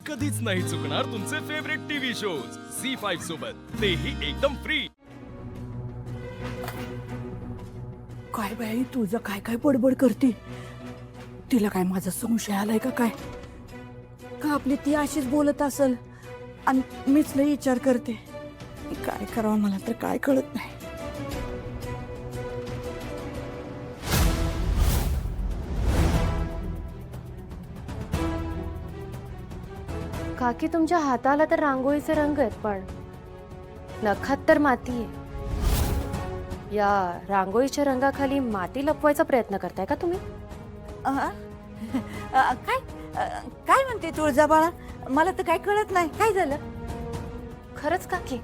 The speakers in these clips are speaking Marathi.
कधीच नाही चुकणार तुमचे फेवरेट टीव्ही शोज झी5 सोबत, तेही एकदम फ्री. काय बाई तुझं काय काय बडबड करते? तिला काय माझा संशय आलाय का काय? का आपली ती अशीच बोलत असल आणि मीच लई विचार करते. काय करावं मला तर काय कळत नाही. काकी तुमच्या हाताला तर रांगोळीचे रंग आहेत, पण नखात तर माती आहे. या रांगोळीच्या रंगाखाली माती लपवायचा प्रयत्न करताय का तुम्ही? काय काय म्हणते तुळजाबाळा? मला तर काय कळत नाही. काय झालं? खरंच काकी?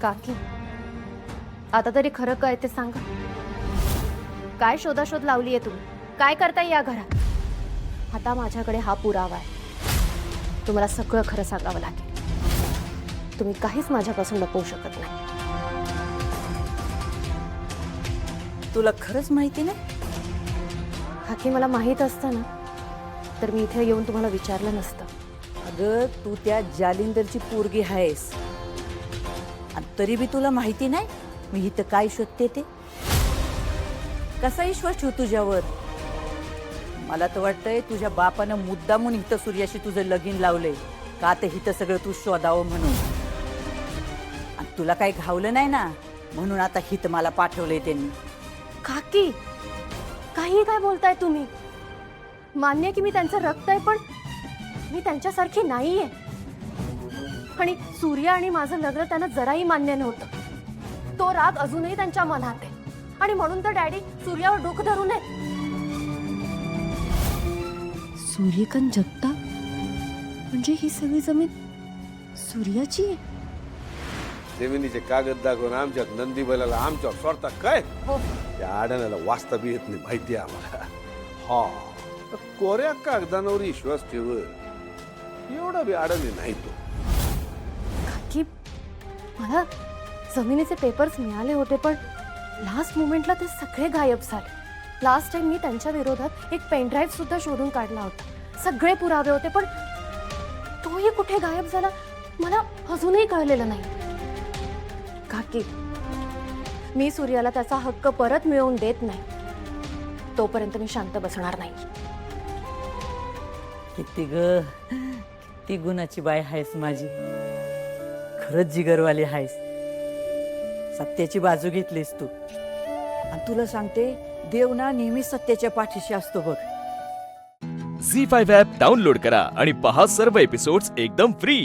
काकी आता तरी खरं काय ते सांगा. काय शोधाशोध लावली आहे तुम्ही? काय करताय या घरात? आता माझ्याकडे हा पुरावा आहे. तुम्हाला सगळं खरं सांगावं लागेल. तुम्ही काहीच माझ्यापासून लपवू शकत नाही. तुला खरंच माहिती नाही? काकी मला माहित असतं ना तर मी इथे येऊन तुम्हाला विचारलं नसतं. अगं तू त्या जालिंदरची पोरगी आहेस आणि तरी बी तुला माहिती नाही मी इथं काय शोधते ते? कसा विश्वास ठेवू तुझ्यावर? मला तर वाटतंय तुझ्या बापानं मुद्दामून इथं सूर्याशी तुझं लगीन लावलंय का तर इथं सगळं तू शोधावं म्हणून. आणि तुला काही घावलं नाही ना म्हणून आता हिथं मला पाठवलंय त्यांनी. काकी काही काय बोलताय तुम्ही? मान्य की मी त्यांचं रक्त आहे, पण मी त्यांच्यासारखी नाहीये. आणि सूर्या आणि माझं लग्न त्यांना जराही मान्य नव्हतं. तो राग अजूनही त्यांच्या मनात आहे आणि म्हणून तर डॅडी सूर्यावर डोकं धरू नये. सूर्यकांत जगताप म्हणजे ही सगळी जमीन सूर्याची आहे? जमिनीचे कागद दाखवून आमच्या नंदी बैलाला आमच्यावर सोडता काय? हो. त्या आड्याला वाचता बी येत नाही माहिती आहे आम्हाला. हा कोऱ्या कागदांवर विश्वास ठेव, एवढा बी आडणी नाही तो. काकी मला जमिनीचे पेपर्स मिळाले होते, पण लास्ट मोमेंटला ते सगळे गायब झाले. लास्ट टाइम मी त्यांच्या विरोधात एक पेनड्राईव्ह सुद्धा शोधून काढला होता. सगळे पुरावे होते, पण तोही कुठे गायब झाला मला अजूनही कळलेलं नाही. काकी मी सूर्याला त्याचा हक्क परत मिळवून देत नाही तोपर्यंत मी शांत बसणार नाही. किती ग किती गुणाची बाई आहेस माझी. खरंच जिगरवाली आहेस. सत्याची बाजू घेतलीस तू. आणि तुला सांगते देव ना नेहमी सत्याच्या पाठीशी असतो बघ. झी5 ॲप डाउनलोड करा आणि पहा सर्व एपिसोड्स एकदम फ्री.